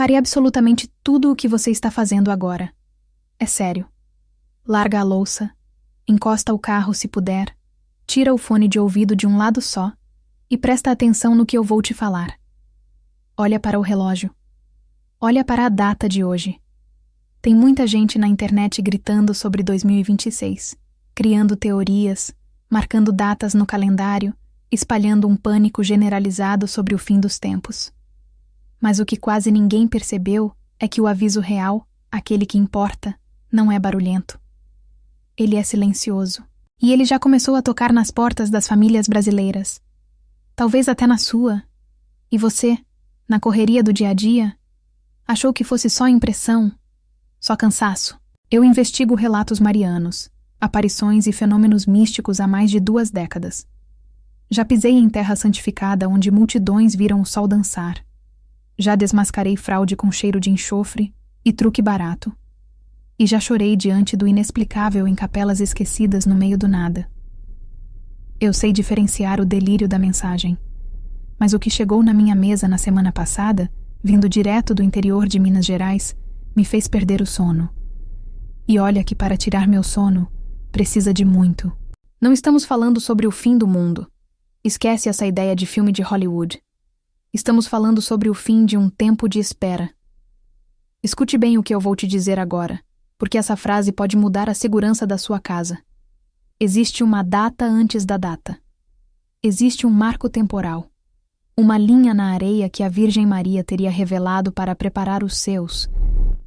Pare absolutamente tudo o que você está fazendo agora. É sério. Larga a louça, encosta o carro se puder, tira o fone de ouvido de um lado só e presta atenção no que eu vou te falar. Olha para o relógio. Olha para a data de hoje. Tem muita gente na internet gritando sobre 2026, criando teorias, marcando datas no calendário, espalhando um pânico generalizado sobre o fim dos tempos. Mas o que quase ninguém percebeu é que o aviso real, aquele que importa, não é barulhento. Ele é silencioso. E ele já começou a tocar nas portas das famílias brasileiras. Talvez até na sua. E você, na correria do dia a dia, achou que fosse só impressão, só cansaço. Eu investigo relatos marianos, aparições e fenômenos místicos há mais de 2 décadas. Já pisei em terra santificada onde multidões viram o sol dançar. Já desmascarei fraude com cheiro de enxofre e truque barato. E já chorei diante do inexplicável em capelas esquecidas no meio do nada. Eu sei diferenciar o delírio da mensagem. Mas o que chegou na minha mesa na semana passada, vindo direto do interior de Minas Gerais, me fez perder o sono. E olha que para tirar meu sono, precisa de muito. Não estamos falando sobre o fim do mundo. Esquece essa ideia de filme de Hollywood. Estamos falando sobre o fim de um tempo de espera. Escute bem o que eu vou te dizer agora, porque essa frase pode mudar a segurança da sua casa. Existe uma data antes da data. Existe um marco temporal. Uma linha na areia que a Virgem Maria teria revelado para preparar os seus.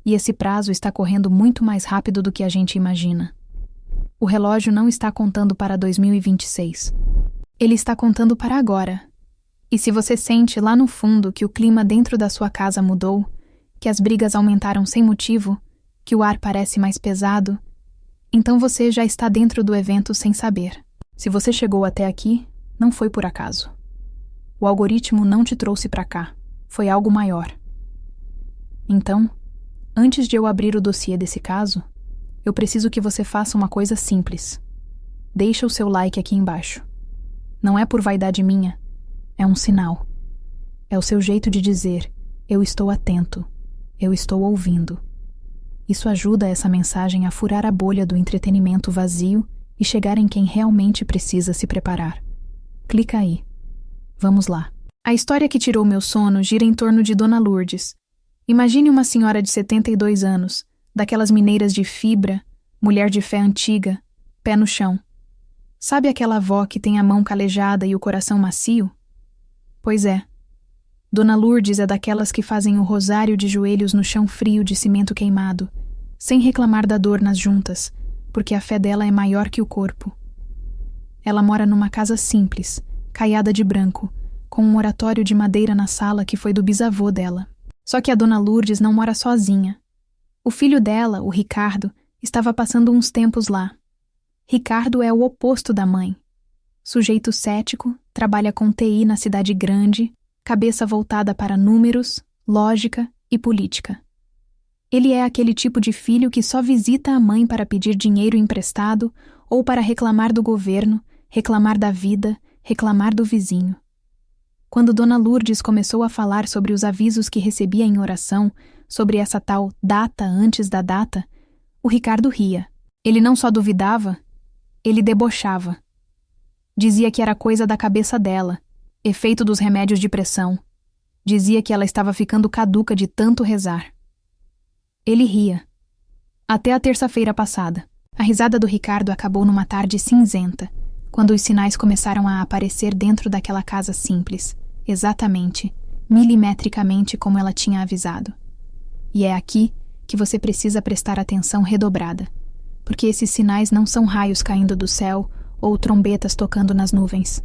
E esse prazo está correndo muito mais rápido do que a gente imagina. O relógio não está contando para 2026. Ele está contando para agora. E se você sente lá no fundo que o clima dentro da sua casa mudou, que as brigas aumentaram sem motivo, que o ar parece mais pesado, então você já está dentro do evento sem saber. Se você chegou até aqui, não foi por acaso. O algoritmo não te trouxe para cá. Foi algo maior. Então, antes de eu abrir o dossiê desse caso, eu preciso que você faça uma coisa simples. Deixa o seu like aqui embaixo. Não é por vaidade minha, é um sinal. É o seu jeito de dizer, eu estou atento, eu estou ouvindo. Isso ajuda essa mensagem a furar a bolha do entretenimento vazio e chegar em quem realmente precisa se preparar. Clica aí. Vamos lá. A história que tirou meu sono gira em torno de Dona Lourdes. Imagine uma senhora de 72 anos, daquelas mineiras de fibra, mulher de fé antiga, pé no chão. Sabe aquela avó que tem a mão calejada e o coração macio? Pois é. Dona Lourdes é daquelas que fazem o rosário de joelhos no chão frio de cimento queimado, sem reclamar da dor nas juntas, porque a fé dela é maior que o corpo. Ela mora numa casa simples, caiada de branco, com um oratório de madeira na sala que foi do bisavô dela. Só que a Dona Lourdes não mora sozinha. O filho dela, o Ricardo, estava passando uns tempos lá. Ricardo é o oposto da mãe. Sujeito cético, trabalha com TI na cidade grande, cabeça voltada para números, lógica e política. Ele é aquele tipo de filho que só visita a mãe para pedir dinheiro emprestado ou para reclamar do governo, reclamar da vida, reclamar do vizinho. Quando Dona Lourdes começou a falar sobre os avisos que recebia em oração, sobre essa tal data antes da data, o Ricardo ria. Ele não só duvidava, ele debochava. Dizia que era coisa da cabeça dela, efeito dos remédios de pressão. Dizia que ela estava ficando caduca de tanto rezar. Ele ria. Até a terça-feira passada. A risada do Ricardo acabou numa tarde cinzenta, quando os sinais começaram a aparecer dentro daquela casa simples, exatamente, milimetricamente como ela tinha avisado. E é aqui que você precisa prestar atenção redobrada, porque esses sinais não são raios caindo do céu ou trombetas tocando nas nuvens.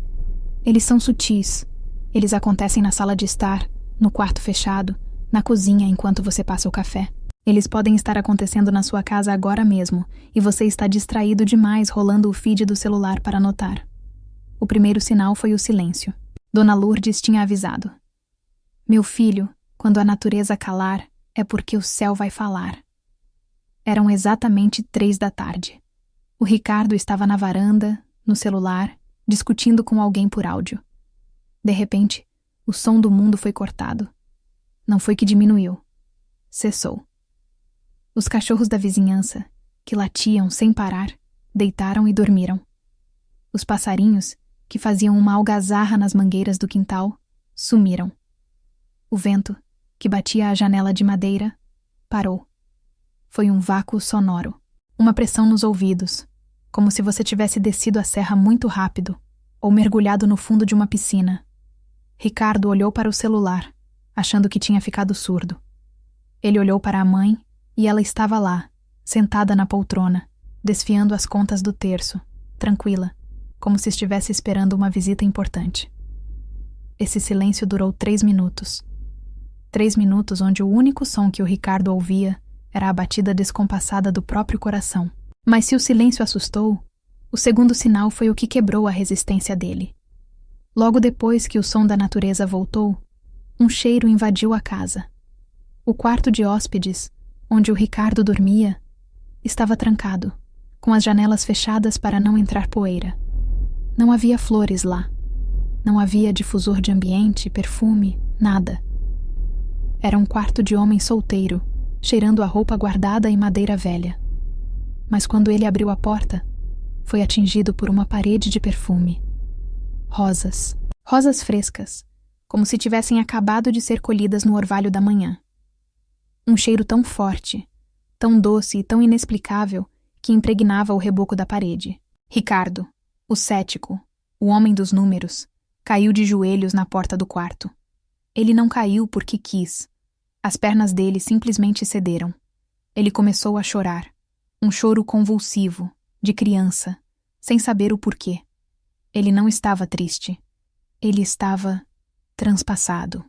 Eles são sutis. Eles acontecem na sala de estar, no quarto fechado, na cozinha enquanto você passa o café. Eles podem estar acontecendo na sua casa agora mesmo, e você está distraído demais rolando o feed do celular para notar. O primeiro sinal foi o silêncio. Dona Lourdes tinha avisado. Meu filho, quando a natureza calar, é porque o céu vai falar. Eram exatamente 3 da tarde. O Ricardo estava na varanda, no celular, discutindo com alguém por áudio. De repente, o som do mundo foi cortado. Não foi que diminuiu. cessou. Os cachorros da vizinhança, que latiam sem parar, deitaram e dormiram. Os passarinhos, que faziam uma algazarra nas mangueiras do quintal, sumiram. O vento, que batia a janela de madeira, parou. Foi um vácuo sonoro, uma pressão nos ouvidos, como se você tivesse descido a serra muito rápido ou mergulhado no fundo de uma piscina. Ricardo olhou para o celular, achando que tinha ficado surdo. Ele olhou para a mãe e ela estava lá, sentada na poltrona, desfiando as contas do terço, tranquila, como se estivesse esperando uma visita importante. Esse silêncio durou 3 minutos. 3 minutos onde o único som que o Ricardo ouvia era a batida descompassada do próprio coração. Mas se o silêncio assustou, o segundo sinal foi o que quebrou a resistência dele. Logo depois que o som da natureza voltou, um cheiro invadiu a casa. O quarto de hóspedes, onde o Ricardo dormia, estava trancado, com as janelas fechadas para não entrar poeira. Não havia flores lá. Não havia difusor de ambiente, perfume, nada. Era um quarto de homem solteiro, cheirando a roupa guardada e madeira velha. Mas quando ele abriu a porta, foi atingido por uma parede de perfume. Rosas. Rosas frescas, como se tivessem acabado de ser colhidas no orvalho da manhã. Um cheiro tão forte, tão doce e tão inexplicável que impregnava o reboco da parede. Ricardo, o cético, o homem dos números, caiu de joelhos na porta do quarto. Ele não caiu porque quis. As pernas dele simplesmente cederam. Ele começou a chorar. Um choro convulsivo, de criança, sem saber o porquê. Ele não estava triste. Ele estava transpassado.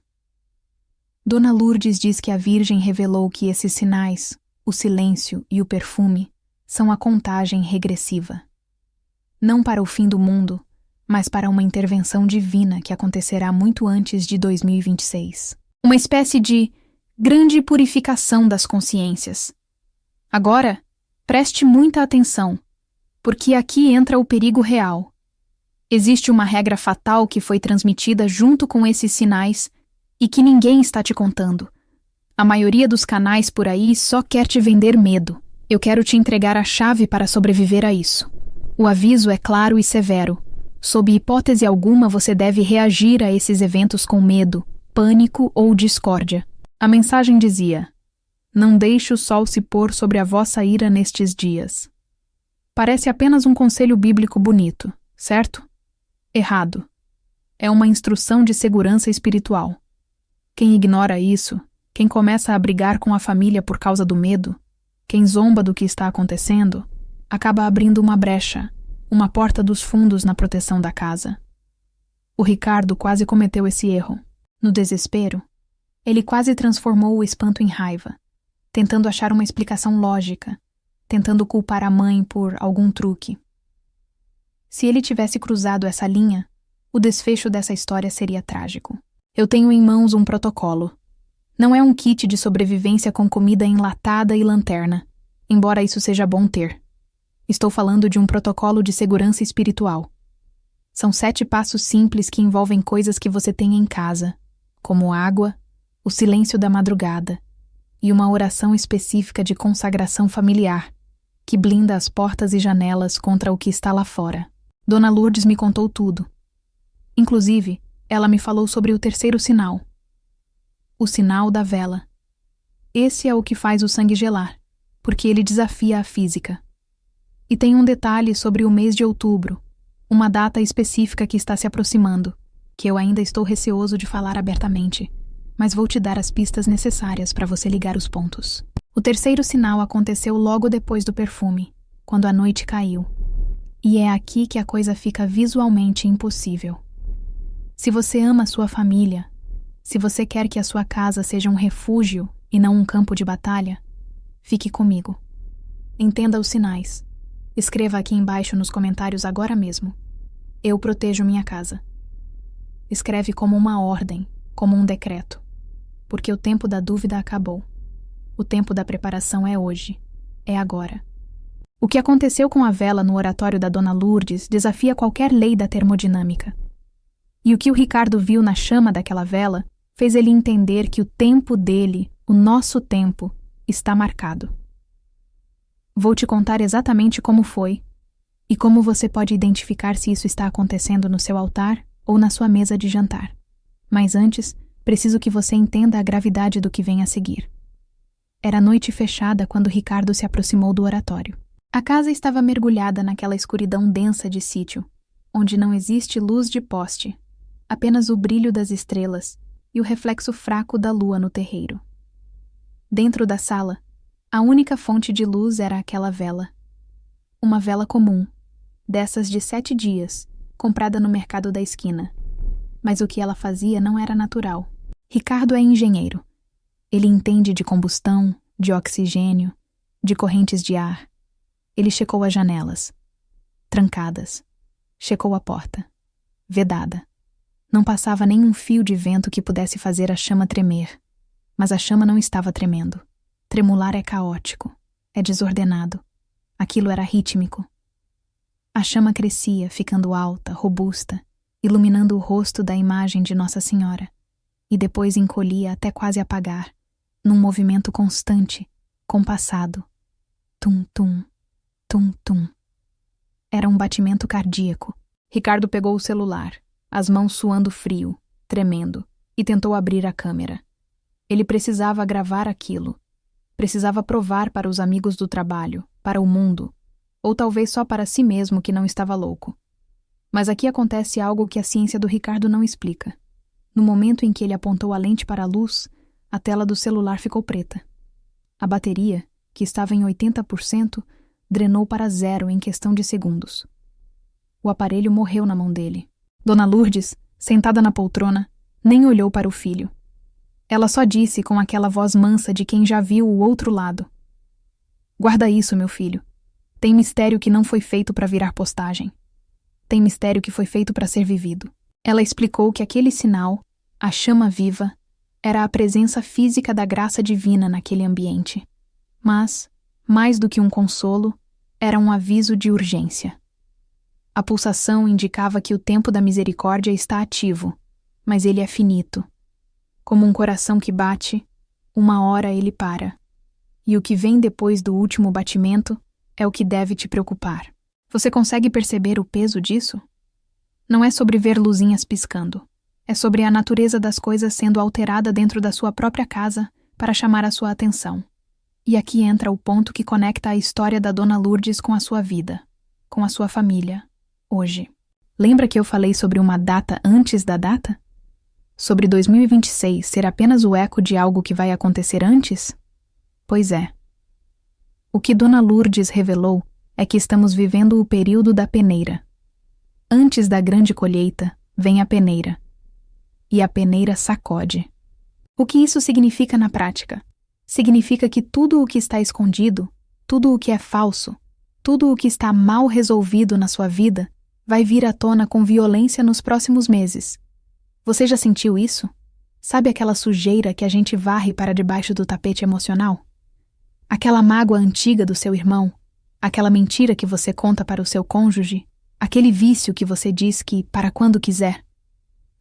Dona Lourdes diz que a Virgem revelou que esses sinais, o silêncio e o perfume, são a contagem regressiva. Não para o fim do mundo, mas para uma intervenção divina que acontecerá muito antes de 2026. Uma espécie de grande purificação das consciências. Agora, preste muita atenção, porque aqui entra o perigo real. Existe uma regra fatal que foi transmitida junto com esses sinais e que ninguém está te contando. A maioria dos canais por aí só quer te vender medo. Eu quero te entregar a chave para sobreviver a isso. O aviso é claro e severo. Sob hipótese alguma, você deve reagir a esses eventos com medo, pânico ou discórdia. A mensagem dizia: não deixe o sol se pôr sobre a vossa ira nestes dias. Parece apenas um conselho bíblico bonito, certo? Errado. É uma instrução de segurança espiritual. Quem ignora isso, quem começa a brigar com a família por causa do medo, quem zomba do que está acontecendo, acaba abrindo uma brecha, uma porta dos fundos na proteção da casa. O Ricardo quase cometeu esse erro. No desespero, ele quase transformou o espanto em raiva, tentando achar uma explicação lógica, tentando culpar a mãe por algum truque. Se ele tivesse cruzado essa linha, o desfecho dessa história seria trágico. Eu tenho em mãos um protocolo. Não é um kit de sobrevivência com comida enlatada e lanterna, embora isso seja bom ter. Estou falando de um protocolo de segurança espiritual. São 7 passos simples que envolvem coisas que você tem em casa, como água, o silêncio da madrugada e uma oração específica de consagração familiar, que blinda as portas e janelas contra o que está lá fora. Dona Lourdes me contou tudo. Inclusive, ela me falou sobre o terceiro sinal. O sinal da vela. Esse é o que faz o sangue gelar, porque ele desafia a física. E tem um detalhe sobre o mês de outubro, uma data específica que está se aproximando, que eu ainda estou receoso de falar abertamente, mas vou te dar as pistas necessárias para você ligar os pontos. O terceiro sinal aconteceu logo depois do perfume, quando a noite caiu. E é aqui que a coisa fica visualmente impossível. Se você ama sua família, se você quer que a sua casa seja um refúgio e não um campo de batalha, fique comigo. Entenda os sinais. Escreva aqui embaixo nos comentários agora mesmo. Eu protejo minha casa. Escreve como uma ordem, como um decreto. Porque o tempo da dúvida acabou. O tempo da preparação é hoje. É agora. O que aconteceu com a vela no oratório da Dona Lourdes desafia qualquer lei da termodinâmica. E o que o Ricardo viu na chama daquela vela fez ele entender que o tempo dele O nosso tempo está marcado. Vou te contar exatamente como foi e como você pode identificar se isso está acontecendo no seu altar ou na sua mesa de jantar. Mas antes, preciso que você entenda a gravidade do que vem a seguir. Era noite fechada quando Ricardo se aproximou do oratório. A casa estava mergulhada naquela escuridão densa de sítio, onde não existe luz de poste, apenas o brilho das estrelas e o reflexo fraco da lua no terreiro. Dentro da sala, a única fonte de luz era aquela vela. Uma vela comum, dessas de 7 dias, comprada no mercado da esquina. Mas o que ela fazia não era natural. Ricardo é engenheiro. Ele entende de combustão, de oxigênio, de correntes de ar. Ele checou as janelas. Trancadas. Checou a porta. Vedada. Não passava nenhum fio de vento que pudesse fazer a chama tremer. Mas a chama não estava tremendo. Tremular é caótico. É desordenado. Aquilo era rítmico. A chama crescia, ficando alta, robusta, iluminando o rosto da imagem de Nossa Senhora, e depois encolhia até quase apagar, num movimento constante, compassado. Tum-tum, tum-tum. Era um batimento cardíaco. Ricardo pegou o celular, as mãos suando frio, tremendo, e tentou abrir a câmera. Ele precisava gravar aquilo. Precisava provar para os amigos do trabalho, para o mundo, ou talvez só para si mesmo que não estava louco. Mas aqui acontece algo que a ciência do Ricardo não explica. No momento em que ele apontou a lente para a luz, a tela do celular ficou preta. A bateria, que estava em 80%, drenou para 0 em questão de segundos. O aparelho morreu na mão dele. Dona Lourdes, sentada na poltrona, nem olhou para o filho. Ela só disse com aquela voz mansa de quem já viu o outro lado: "Guarda isso, meu filho. Tem mistério que não foi feito para virar postagem. Tem mistério que foi feito para ser vivido." Ela explicou que aquele sinal, a chama viva, era a presença física da graça divina naquele ambiente. Mas, mais do que um consolo, era um aviso de urgência. A pulsação indicava que o tempo da misericórdia está ativo, mas ele é finito. Como um coração que bate, uma hora ele para. E o que vem depois do último batimento é o que deve te preocupar. Você consegue perceber o peso disso? Não é sobre ver luzinhas piscando. É sobre a natureza das coisas sendo alterada dentro da sua própria casa para chamar a sua atenção. E aqui entra o ponto que conecta a história da Dona Lourdes com a sua vida, com a sua família, hoje. Lembra que eu falei sobre uma data antes da data? Sobre 2026 ser apenas o eco de algo que vai acontecer antes? Pois é. O que Dona Lourdes revelou é que estamos vivendo o período da peneira. Antes da grande colheita, vem a peneira. E a peneira sacode. O que isso significa na prática? Significa que tudo o que está escondido, tudo o que é falso, tudo o que está mal resolvido na sua vida, vai vir à tona com violência nos próximos meses. Você já sentiu isso? Sabe aquela sujeira que a gente varre para debaixo do tapete emocional? Aquela mágoa antiga do seu irmão? Aquela mentira que você conta para o seu cônjuge? Aquele vício que você diz que para quando quiser?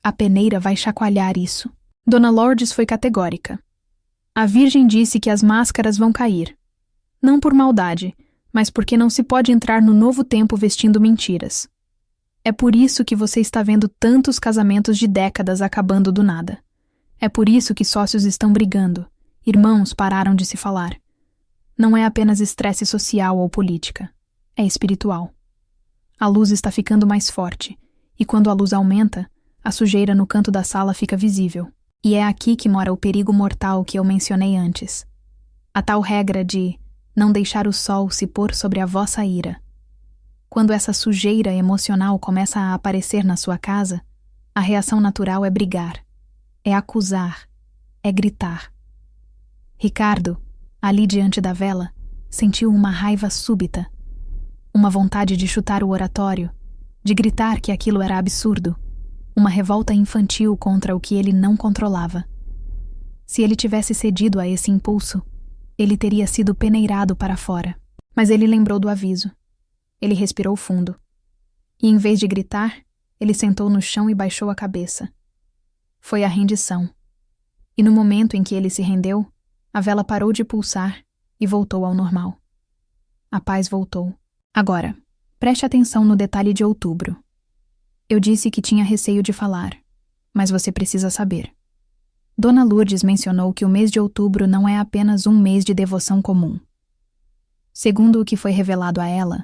A peneira vai chacoalhar isso. Dona Lourdes foi categórica. A Virgem disse que as máscaras vão cair. Não por maldade, mas porque não se pode entrar no novo tempo vestindo mentiras. É por isso que você está vendo tantos casamentos de décadas acabando do nada. É por isso que sócios estão brigando, irmãos pararam de se falar. Não é apenas estresse social ou política, é espiritual. A luz está ficando mais forte, e quando a luz aumenta, a sujeira no canto da sala fica visível. E é aqui que mora o perigo mortal que eu mencionei antes. A tal regra de não deixar o sol se pôr sobre a vossa ira. Quando essa sujeira emocional começa a aparecer na sua casa, a reação natural é brigar, é acusar, é gritar. Ricardo, ali diante da vela, sentiu uma raiva súbita, uma vontade de chutar o oratório, de gritar que aquilo era absurdo, uma revolta infantil contra o que ele não controlava. Se ele tivesse cedido a esse impulso, ele teria sido peneirado para fora. Mas ele lembrou do aviso. Ele respirou fundo. E em vez de gritar, ele sentou no chão e baixou a cabeça. Foi a rendição. E no momento em que ele se rendeu, A vela parou de pulsar e voltou ao normal. A paz voltou. Agora, preste atenção no detalhe de outubro. Eu disse que tinha receio de falar, mas você precisa saber. Dona Lourdes mencionou que o mês de outubro não é apenas um mês de devoção comum. Segundo o que foi revelado a ela,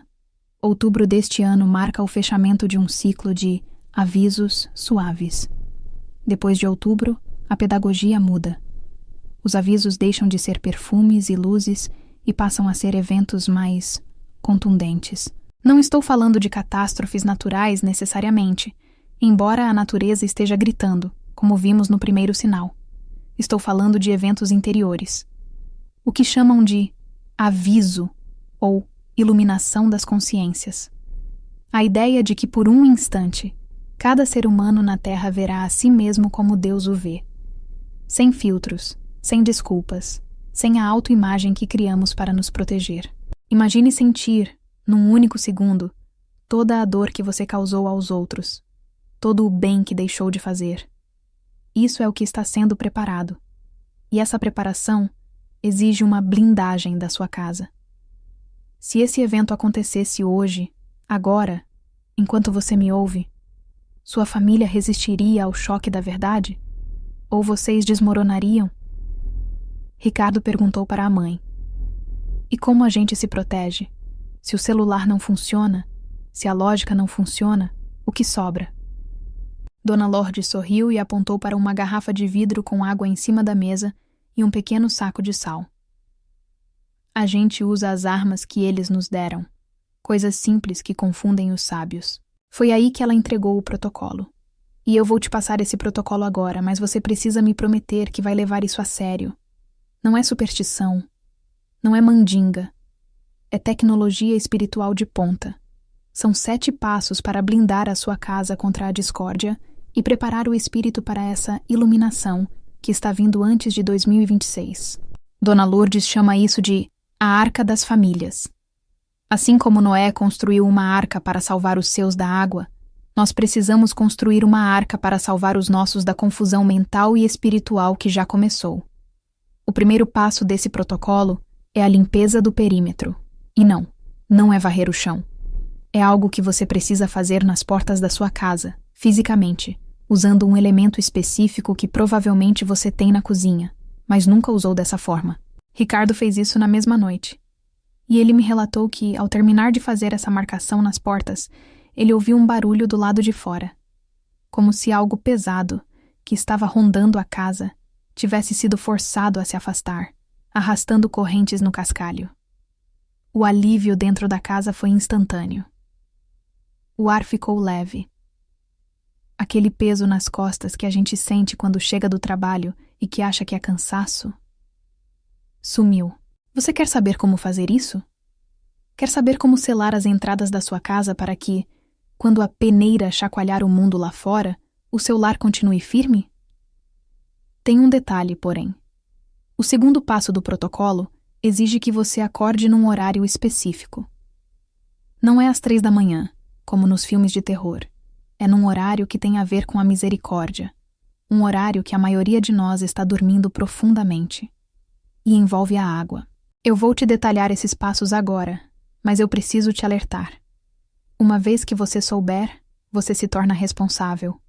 outubro deste ano marca o fechamento de um ciclo de avisos suaves. Depois de outubro, a pedagogia muda. Os avisos deixam de ser perfumes e luzes e passam a ser eventos mais contundentes. Não estou falando de catástrofes naturais necessariamente, embora a natureza esteja gritando, como vimos no primeiro sinal. Estou falando de eventos interiores. O que chamam de aviso ou iluminação das consciências. A ideia de que por um instante, cada ser humano na Terra verá a si mesmo como Deus o vê. Sem filtros, sem desculpas, sem a autoimagem que criamos para nos proteger. Imagine sentir, num único segundo, toda a dor que você causou aos outros, todo o bem que deixou de fazer. Isso é o que está sendo preparado. E essa preparação exige uma blindagem da sua casa. Se esse evento acontecesse hoje, agora, enquanto você me ouve, sua família resistiria ao choque da verdade? Ou vocês desmoronariam? Ricardo perguntou para a mãe. E como a gente se protege? Se o celular não funciona, se a lógica não funciona, o que sobra? Dona Lourdes sorriu e apontou para uma garrafa de vidro com água em cima da mesa e um pequeno saco de sal. A gente usa as armas que eles nos deram, coisas simples que confundem os sábios. Foi aí que ela entregou o protocolo. E eu vou te passar esse protocolo agora, mas você precisa me prometer que vai levar isso a sério. Não é superstição, não é mandinga, é tecnologia espiritual de ponta. São 7 passos para blindar a sua casa contra a discórdia e preparar o espírito para essa iluminação que está vindo antes de 2026. Dona Lourdes chama isso de a Arca das Famílias. Assim como Noé construiu uma arca para salvar os seus da água, nós precisamos construir uma arca para salvar os nossos da confusão mental e espiritual que já começou. O primeiro passo desse protocolo é a limpeza do perímetro. E não é varrer o chão. É algo que você precisa fazer nas portas da sua casa, fisicamente, usando um elemento específico que provavelmente você tem na cozinha, mas nunca usou dessa forma. Ricardo fez isso na mesma noite. E ele me relatou que, ao terminar de fazer essa marcação nas portas, ele ouviu um barulho do lado de fora, como se algo pesado, que estava rondando a casa, tivesse sido forçado a se afastar, arrastando correntes no cascalho. O alívio dentro da casa foi instantâneo. O ar ficou leve. Aquele peso nas costas que a gente sente quando chega do trabalho e que acha que é cansaço, sumiu. Você quer saber como fazer isso? Quer saber como selar as entradas da sua casa para que, quando a peneira chacoalhar o mundo lá fora, o seu lar continue firme? Tem um detalhe, porém. O segundo passo do protocolo exige que você acorde num horário específico. Não é às 3 da manhã, como nos filmes de terror. É num horário que tem a ver com a misericórdia. Um horário que a maioria de nós está dormindo profundamente. E envolve a água. Eu vou te detalhar esses passos agora, mas eu preciso te alertar. Uma vez que você souber, você se torna responsável.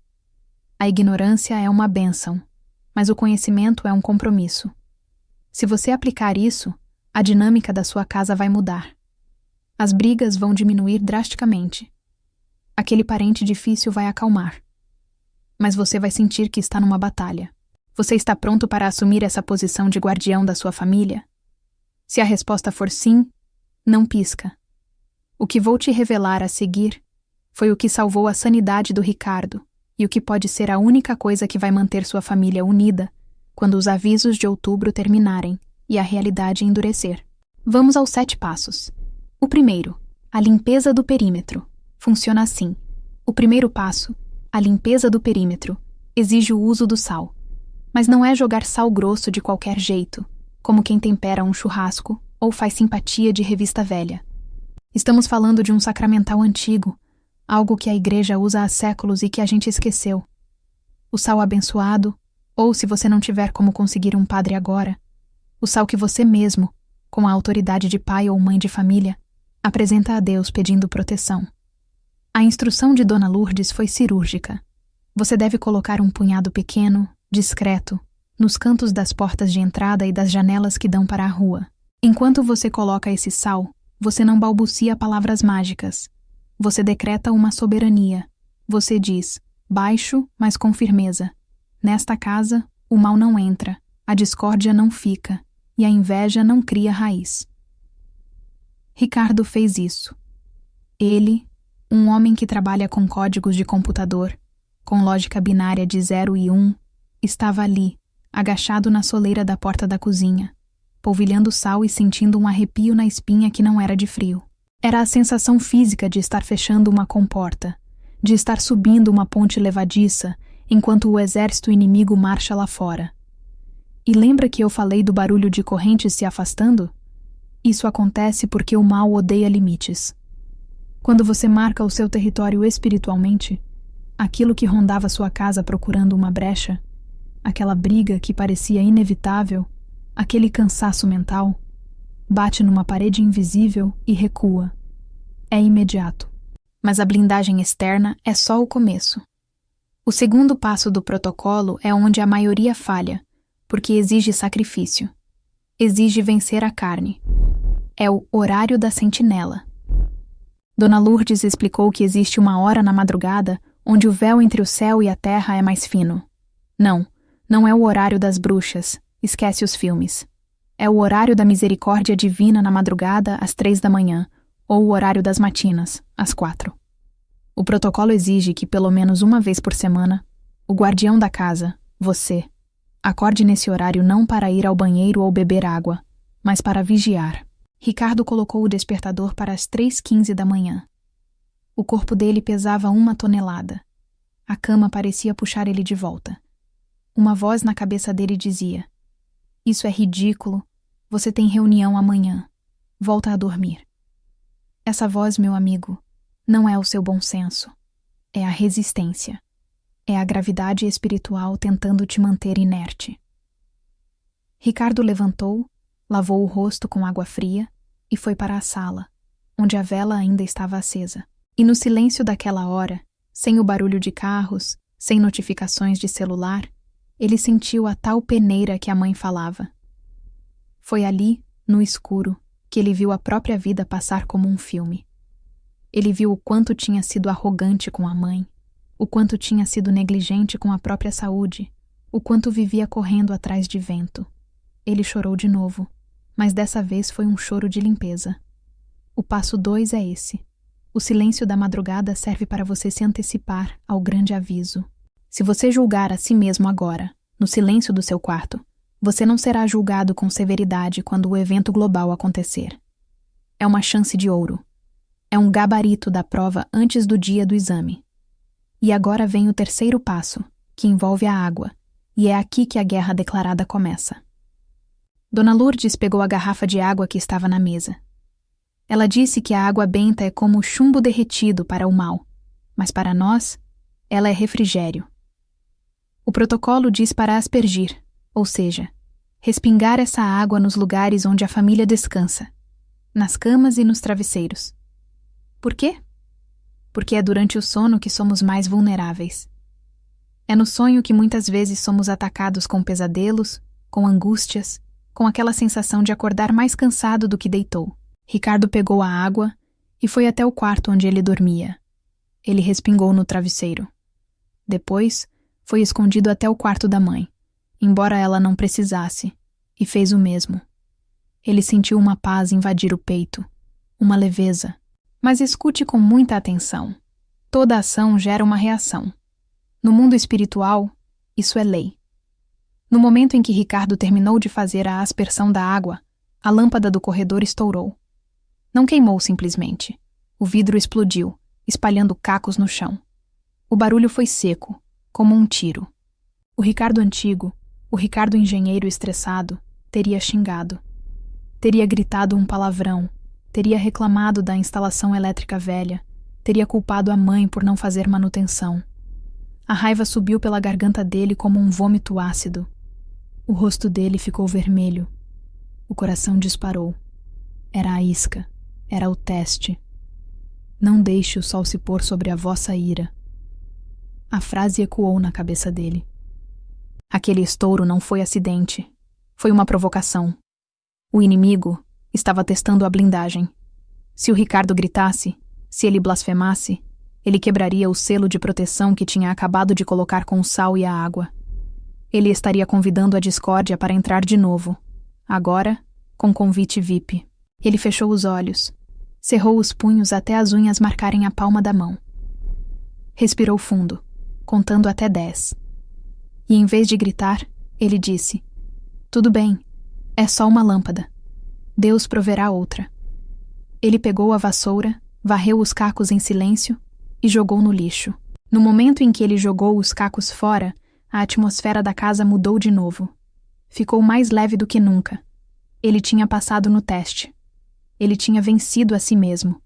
A ignorância é uma bênção, mas o conhecimento é um compromisso. Se você aplicar isso, a dinâmica da sua casa vai mudar. As brigas vão diminuir drasticamente. Aquele parente difícil vai acalmar. Mas você vai sentir que está numa batalha. Você está pronto para assumir essa posição de guardião da sua família? Se a resposta for sim, não pisca. O que vou te revelar a seguir foi o que salvou a sanidade do Ricardo e o que pode ser a única coisa que vai manter sua família unida quando os avisos de outubro terminarem e a realidade endurecer. Vamos aos 7 passos. O primeiro, a limpeza do perímetro. Funciona assim. O primeiro passo, a limpeza do perímetro, exige o uso do sal. Mas não é jogar sal grosso de qualquer jeito, como quem tempera um churrasco ou faz simpatia de revista velha. Estamos falando de um sacramental antigo, algo que a igreja usa há séculos e que a gente esqueceu. O sal abençoado, ou se você não tiver como conseguir um padre agora, o sal que você mesmo, com a autoridade de pai ou mãe de família, apresenta a Deus pedindo proteção. A instrução de Dona Lourdes foi cirúrgica. Você deve colocar um punhado pequeno, discreto, nos cantos das portas de entrada e das janelas que dão para a rua. Enquanto você coloca esse sal, você não balbucia palavras mágicas. Você decreta uma soberania. Você diz, baixo, mas com firmeza: nesta casa, o mal não entra, a discórdia não fica, e a inveja não cria raiz. Ricardo fez isso. Ele, um homem que trabalha com códigos de computador, com lógica binária de 0 e 1, estava ali, agachado na soleira da porta da cozinha, polvilhando sal e sentindo um arrepio na espinha que não era de frio. Era a sensação física de estar fechando uma comporta, de estar subindo uma ponte levadiça, enquanto o exército inimigo marcha lá fora. E lembra que eu falei do barulho de correntes se afastando? Isso acontece porque o mal odeia limites. Quando você marca o seu território espiritualmente, aquilo que rondava sua casa procurando uma brecha, aquela briga que parecia inevitável, aquele cansaço mental, bate numa parede invisível e recua. É imediato. Mas a blindagem externa é só o começo. O segundo passo do protocolo é onde a maioria falha, porque exige sacrifício. Exige vencer a carne. É o horário da sentinela. Dona Lourdes explicou que existe uma hora na madrugada onde o véu entre o céu e a terra é mais fino. Não é o horário das bruxas, esquece os filmes. É o horário da misericórdia divina na madrugada às 3 da manhã, ou o horário das matinas, às 4. O protocolo exige que pelo menos uma vez por semana, o guardião da casa, você, acorde nesse horário não para ir ao banheiro ou beber água, mas para vigiar. Ricardo colocou o despertador para as 3h15 da manhã. O corpo dele pesava 1 tonelada. A cama parecia puxar ele de volta. Uma voz na cabeça dele dizia: "Isso é ridículo. Você tem reunião amanhã. Volta a dormir." Essa voz, meu amigo, não é o seu bom senso. É a resistência. É a gravidade espiritual tentando te manter inerte. Ricardo levantou, lavou o rosto com água fria e foi para a sala, onde a vela ainda estava acesa. E no silêncio daquela hora, sem o barulho de carros, sem notificações de celular, ele sentiu a tal peneira que a mãe falava. Foi ali, no escuro, que ele viu a própria vida passar como um filme. Ele viu o quanto tinha sido arrogante com a mãe, o quanto tinha sido negligente com a própria saúde, o quanto vivia correndo atrás de vento. Ele chorou de novo, mas dessa vez foi um choro de limpeza. O passo 2 é esse. O silêncio da madrugada serve para você se antecipar ao grande aviso. Se você julgar a si mesmo agora, no silêncio do seu quarto, você não será julgado com severidade quando o evento global acontecer. É uma chance de ouro. É um gabarito da prova antes do dia do exame. E agora vem o terceiro passo, que envolve a água, e é aqui que a guerra declarada começa. Dona Lourdes pegou a garrafa de água que estava na mesa. Ela disse que a água benta é como o chumbo derretido para o mal, mas para nós, ela é refrigério. O protocolo diz para aspergir, ou seja, respingar essa água nos lugares onde a família descansa, nas camas e nos travesseiros. Por quê? Porque é durante o sono que somos mais vulneráveis. É no sonho que muitas vezes somos atacados com pesadelos, com angústias, com aquela sensação de acordar mais cansado do que deitou. Ricardo pegou a água e foi até o quarto onde ele dormia. Ele respingou no travesseiro. Depois, foi escondido até o quarto da mãe, embora ela não precisasse, e fez o mesmo. Ele sentiu uma paz invadir o peito, uma leveza. Mas escute com muita atenção. Toda ação gera uma reação. No mundo espiritual, isso é lei. No momento em que Ricardo terminou de fazer a aspersão da água, a lâmpada do corredor estourou. Não queimou simplesmente. O vidro explodiu, espalhando cacos no chão. O barulho foi seco, como um tiro. O Ricardo antigo, o Ricardo engenheiro estressado, teria xingado. Teria gritado um palavrão, teria reclamado da instalação elétrica velha, teria culpado a mãe por não fazer manutenção. A raiva subiu pela garganta dele como um vômito ácido. O rosto dele ficou vermelho. O coração disparou. Era a isca. Era o teste. Não deixe o sol se pôr sobre a vossa ira. A frase ecoou na cabeça dele. Aquele estouro não foi acidente. Foi uma provocação. O inimigo estava testando a blindagem. Se o Ricardo gritasse, se ele blasfemasse, ele quebraria o selo de proteção que tinha acabado de colocar com o sal e a água. Ele estaria convidando a discórdia para entrar de novo, agora com convite VIP. Ele fechou os olhos, cerrou os punhos até as unhas marcarem a palma da mão. Respirou fundo, contando até 10. E em vez de gritar, ele disse: "Tudo bem, é só uma lâmpada. Deus proverá outra." Ele pegou a vassoura, varreu os cacos em silêncio e jogou no lixo. No momento em que ele jogou os cacos fora, a atmosfera da casa mudou de novo. Ficou mais leve do que nunca. Ele tinha passado no teste. Ele tinha vencido a si mesmo.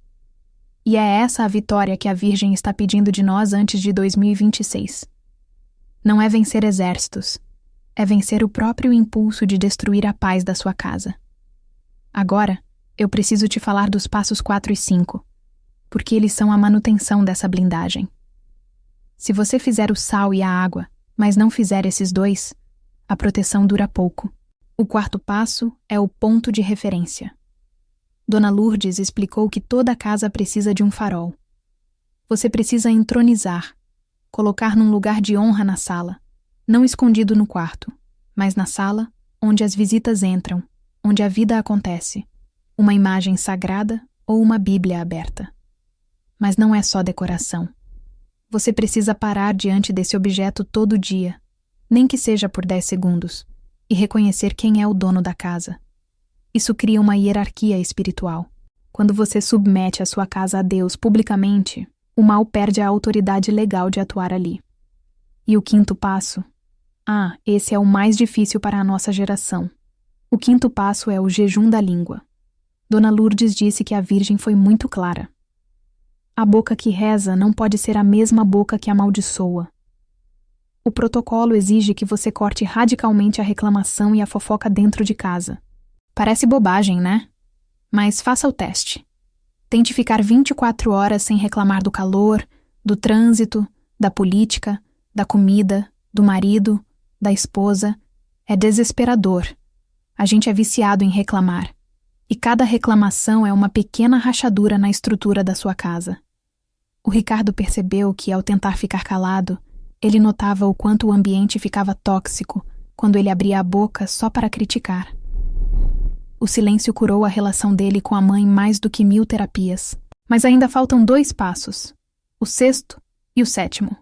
E é essa a vitória que a Virgem está pedindo de nós antes de 2026. Não é vencer exércitos. É vencer o próprio impulso de destruir a paz da sua casa. Agora, eu preciso te falar dos passos 4 e 5, porque eles são a manutenção dessa blindagem. Se você fizer o sal e a água, mas não fizer esses dois, a proteção dura pouco. O quarto passo é o ponto de referência. Dona Lourdes explicou que toda casa precisa de um farol. Você precisa entronizar, colocar num lugar de honra na sala, não escondido no quarto, mas na sala onde as visitas entram, onde a vida acontece, uma imagem sagrada ou uma Bíblia aberta. Mas não é só decoração. Você precisa parar diante desse objeto todo dia, nem que seja por 10 segundos, e reconhecer quem é o dono da casa. Isso cria uma hierarquia espiritual. Quando você submete a sua casa a Deus publicamente, o mal perde a autoridade legal de atuar ali. E o quinto passo? Esse é o mais difícil para a nossa geração. O quinto passo é o jejum da língua. Dona Lourdes disse que a Virgem foi muito clara. A boca que reza não pode ser a mesma boca que amaldiçoa. O protocolo exige que você corte radicalmente a reclamação e a fofoca dentro de casa. Parece bobagem, né? Mas faça o teste. Tente ficar 24 horas sem reclamar do calor, do trânsito, da política, da comida, do marido, da esposa. É desesperador. A gente é viciado em reclamar. E cada reclamação é uma pequena rachadura na estrutura da sua casa. O Ricardo percebeu que, ao tentar ficar calado, ele notava o quanto o ambiente ficava tóxico quando ele abria a boca só para criticar. O silêncio curou a relação dele com a mãe mais do que 1000 terapias. Mas ainda faltam 2 passos, o 6º e o 7º.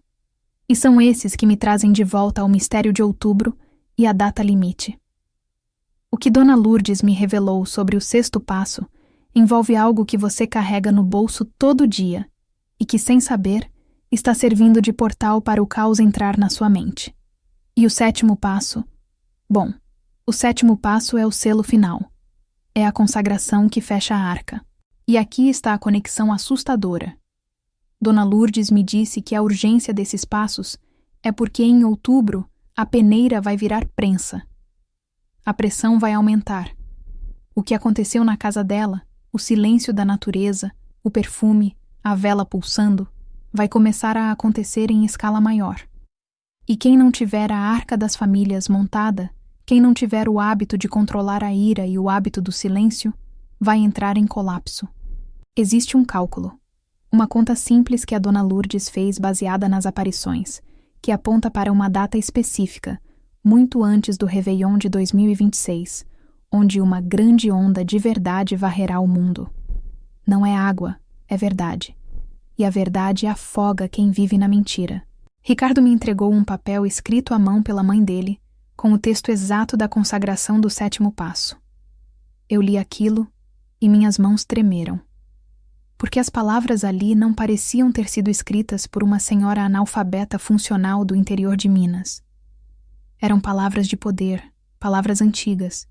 E são esses que me trazem de volta ao mistério de outubro e à data limite. O que Dona Lourdes me revelou sobre o 6º passo envolve algo que você carrega no bolso todo dia e que, sem saber, está servindo de portal para o caos entrar na sua mente. E o 7º passo? Bom, o 7º passo é o selo final. É a consagração que fecha a arca. E aqui está a conexão assustadora. Dona Lourdes me disse que a urgência desses passos é porque em outubro a peneira vai virar prensa. A pressão vai aumentar. O que aconteceu na casa dela, o silêncio da natureza, o perfume, a vela pulsando, vai começar a acontecer em escala maior. E quem não tiver a arca das famílias montada, quem não tiver o hábito de controlar a ira e o hábito do silêncio, vai entrar em colapso. Existe um cálculo, uma conta simples que a Dona Lourdes fez baseada nas aparições, que aponta para uma data específica, muito antes do Réveillon de 2026, onde uma grande onda de verdade varrerá o mundo. Não é água, é verdade. E a verdade afoga quem vive na mentira. Ricardo me entregou um papel escrito à mão pela mãe dele, com o texto exato da consagração do 7º passo. Eu li aquilo e minhas mãos tremeram. Porque as palavras ali não pareciam ter sido escritas por uma senhora analfabeta funcional do interior de Minas. Eram palavras de poder, palavras antigas,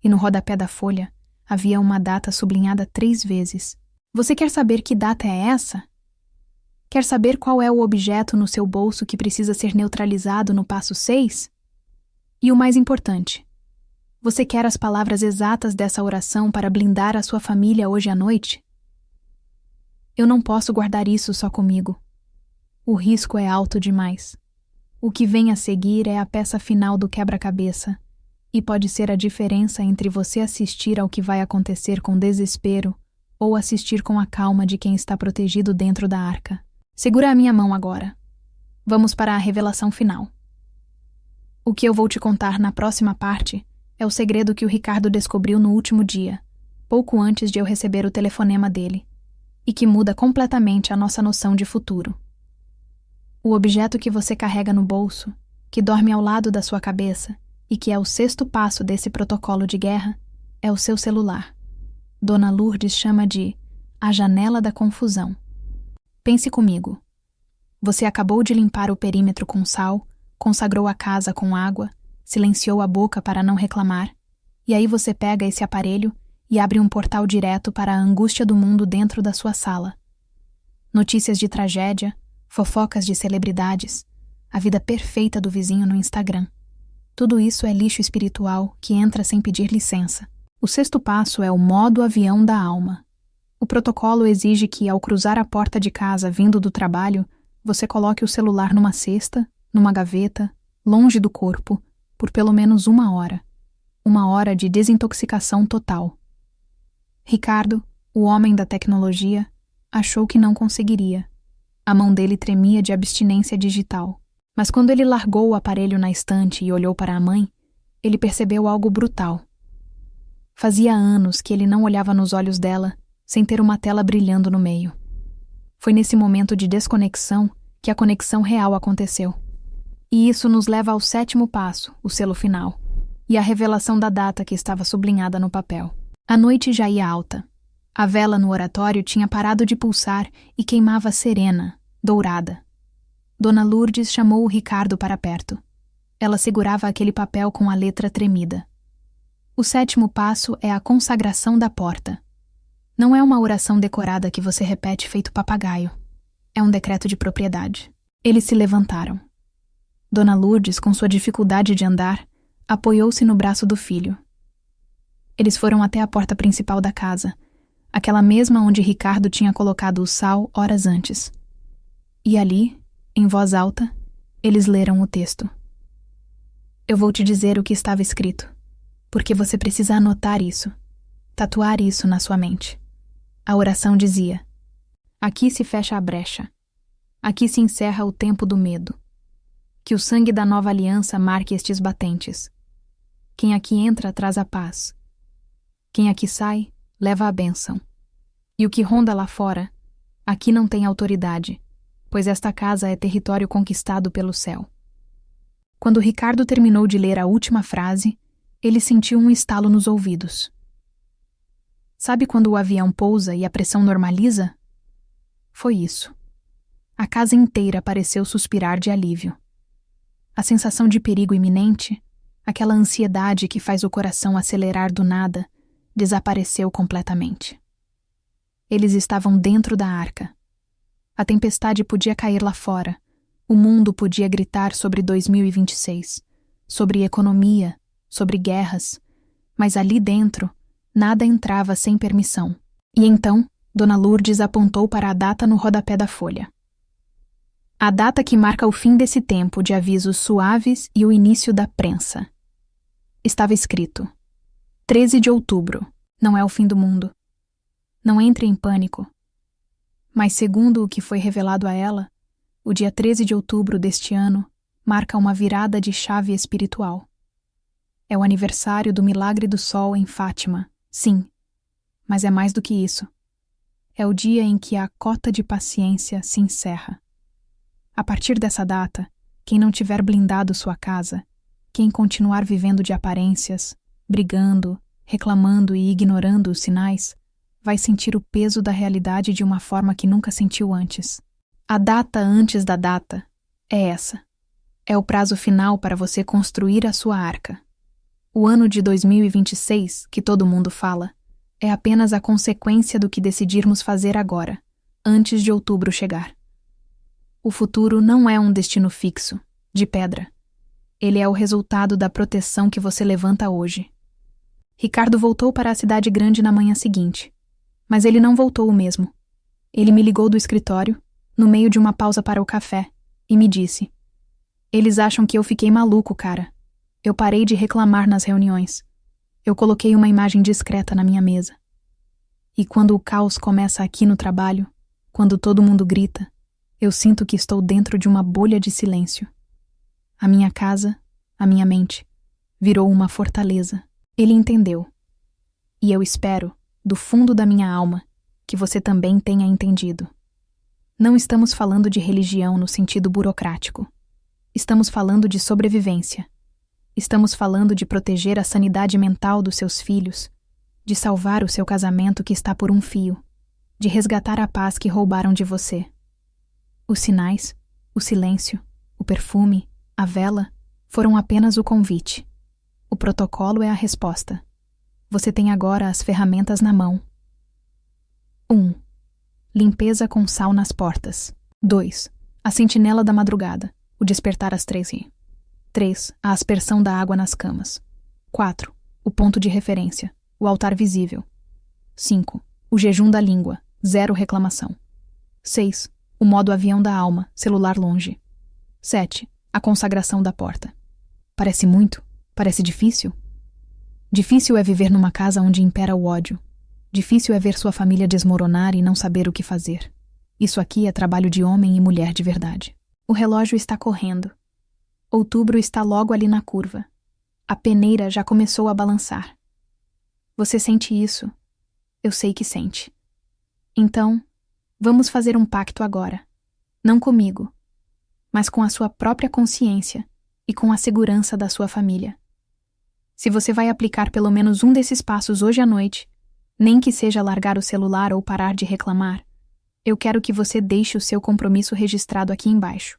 e no rodapé da folha havia uma data sublinhada 3 vezes. Você quer saber que data é essa? Quer saber qual é o objeto no seu bolso que precisa ser neutralizado no passo 6? E o mais importante, Você quer as palavras exatas dessa oração para blindar a sua família hoje à noite? Eu não posso guardar isso só comigo. O risco é alto demais. O que vem a seguir é a peça final do quebra-cabeça, e pode ser a diferença entre você assistir ao que vai acontecer com desespero ou assistir com a calma de quem está protegido dentro da arca. Segura a minha mão agora. Vamos para a revelação final. O que eu vou te contar na próxima parte é o segredo que o Ricardo descobriu no último dia, pouco antes de eu receber o telefonema dele, e que muda completamente a nossa noção de futuro. O objeto que você carrega no bolso, que dorme ao lado da sua cabeça e que é o 6º passo desse protocolo de guerra, é o seu celular. Dona Lourdes chama de a janela da confusão. Pense comigo. Você acabou de limpar o perímetro com sal, consagrou a casa com água, silenciou a boca para não reclamar, e aí você pega esse aparelho e abre um portal direto para a angústia do mundo dentro da sua sala. Notícias de tragédia, fofocas de celebridades, a vida perfeita do vizinho no Instagram. Tudo isso é lixo espiritual que entra sem pedir licença. O 6º passo é o modo avião da alma. O protocolo exige que, ao cruzar a porta de casa vindo do trabalho, você coloque o celular numa cesta, numa gaveta, longe do corpo, por pelo menos 1 hora. 1 hora de desintoxicação total. Ricardo, o homem da tecnologia, achou que não conseguiria. A mão dele tremia de abstinência digital. Mas quando ele largou o aparelho na estante e olhou para a mãe, ele percebeu algo brutal. Fazia anos que ele não olhava nos olhos dela sem ter uma tela brilhando no meio. Foi nesse momento de desconexão que a conexão real aconteceu. E isso nos leva ao 7º passo, o selo final, e a revelação da data que estava sublinhada no papel. A noite já ia alta. A vela no oratório tinha parado de pulsar e queimava serena, dourada. Dona Lourdes chamou o Ricardo para perto. Ela segurava aquele papel com a letra tremida. O 7º passo é a consagração da porta. Não é uma oração decorada que você repete feito papagaio. É um decreto de propriedade. Eles se levantaram. Dona Lourdes, com sua dificuldade de andar, apoiou-se no braço do filho. Eles foram até a porta principal da casa, aquela mesma onde Ricardo tinha colocado o sal horas antes. E ali, em voz alta, eles leram o texto. Eu vou te dizer o que estava escrito, porque você precisa anotar isso, tatuar isso na sua mente. A oração dizia: aqui se fecha a brecha. Aqui se encerra o tempo do medo. Que o sangue da nova aliança marque estes batentes. Quem aqui entra traz a paz. Quem aqui sai, leva a bênção. E o que ronda lá fora, aqui não tem autoridade, pois esta casa é território conquistado pelo céu. Quando Ricardo terminou de ler a última frase, ele sentiu um estalo nos ouvidos. Sabe quando o avião pousa e a pressão normaliza? Foi isso. A casa inteira pareceu suspirar de alívio. A sensação de perigo iminente, aquela ansiedade que faz o coração acelerar do nada, desapareceu completamente. Eles estavam dentro da arca. A tempestade podia cair lá fora. O mundo podia gritar sobre 2026, sobre economia, sobre guerras, mas ali dentro, nada entrava sem permissão. E então, Dona Lourdes apontou para a data no rodapé da folha. A data que marca o fim desse tempo de avisos suaves e o início da prensa. Estava escrito: 13 de outubro, não é o fim do mundo. Não entre em pânico. Mas segundo o que foi revelado a ela, o dia 13 de outubro deste ano marca uma virada de chave espiritual. É o aniversário do milagre do sol em Fátima, sim, mas é mais do que isso. É o dia em que a cota de paciência se encerra. A partir dessa data, quem não tiver blindado sua casa, quem continuar vivendo de aparências, brigando, reclamando e ignorando os sinais, vai sentir o peso da realidade de uma forma que nunca sentiu antes. A data antes da data é essa. É o prazo final para você construir a sua arca. O ano de 2026, que todo mundo fala, é apenas a consequência do que decidirmos fazer agora, antes de outubro chegar. O futuro não é um destino fixo, de pedra. Ele é o resultado da proteção que você levanta hoje, Ricardo voltou para a cidade grande na manhã seguinte. Mas ele não voltou o mesmo. Ele me ligou do escritório, no meio de uma pausa para o café, e me disse: "Eles acham que eu fiquei maluco, cara. Eu parei de reclamar nas reuniões. Eu coloquei uma imagem discreta na minha mesa. E quando o caos começa aqui no trabalho, quando todo mundo grita, eu sinto que estou dentro de uma bolha de silêncio. A minha casa, a minha mente, virou uma fortaleza." Ele entendeu. E eu espero, do fundo da minha alma, que você também tenha entendido. Não estamos falando de religião no sentido burocrático. Estamos falando de sobrevivência. Estamos falando de proteger a sanidade mental dos seus filhos, de salvar o seu casamento que está por um fio, de resgatar a paz que roubaram de você. Os sinais, o silêncio, o perfume, a vela, foram apenas o convite. O protocolo é a resposta. Você tem agora as ferramentas na mão. 1. Limpeza com sal nas portas. 2. A sentinela da madrugada, o despertar às 3h. 3. A aspersão da água nas camas. 4. O ponto de referência, o altar visível. 5. O jejum da língua, 0 reclamação. 6. O modo avião da alma, celular longe. 7. A consagração da porta. Parece muito? Parece difícil? Difícil é viver numa casa onde impera o ódio. Difícil é ver sua família desmoronar e não saber o que fazer. Isso aqui é trabalho de homem e mulher de verdade. O relógio está correndo. Outubro está logo ali na curva. A peneira já começou a balançar. Você sente isso? Eu sei que sente. Então, vamos fazer um pacto agora. Não comigo, mas com a sua própria consciência e com a segurança da sua família. Se você vai aplicar pelo menos um desses passos hoje à noite, nem que seja largar o celular ou parar de reclamar, eu quero que você deixe o seu compromisso registrado aqui embaixo.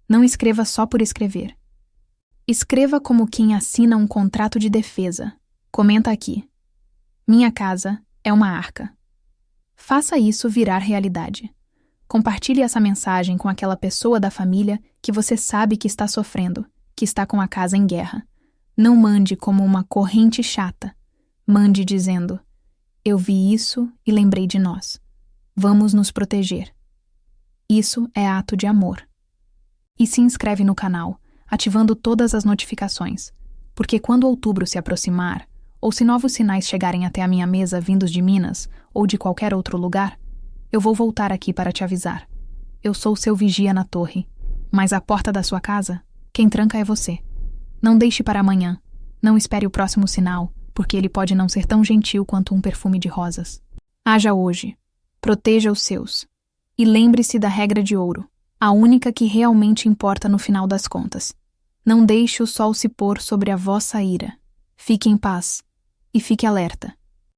Não escreva só por escrever. Escreva como quem assina um contrato de defesa. Comenta aqui: minha casa é uma arca. Faça isso virar realidade. Compartilhe essa mensagem com aquela pessoa da família que você sabe que está sofrendo, que está com a casa em guerra. Não mande como uma corrente chata. Mande dizendo: eu vi isso e lembrei de nós. Vamos nos proteger. Isso é ato de amor. E se inscreve no canal, ativando todas as notificações, porque quando outubro se aproximar, ou se novos sinais chegarem até a minha mesa vindos de Minas ou de qualquer outro lugar, eu vou voltar aqui para te avisar. Eu sou seu vigia na torre, mas a porta da sua casa, quem tranca é você. Não deixe para amanhã. Não espere o próximo sinal, porque ele pode não ser tão gentil quanto um perfume de rosas. Haja hoje. Proteja os seus. E lembre-se da regra de ouro, a única que realmente importa no final das contas. Não deixe o sol se pôr sobre a vossa ira. Fique em paz. E fique alerta.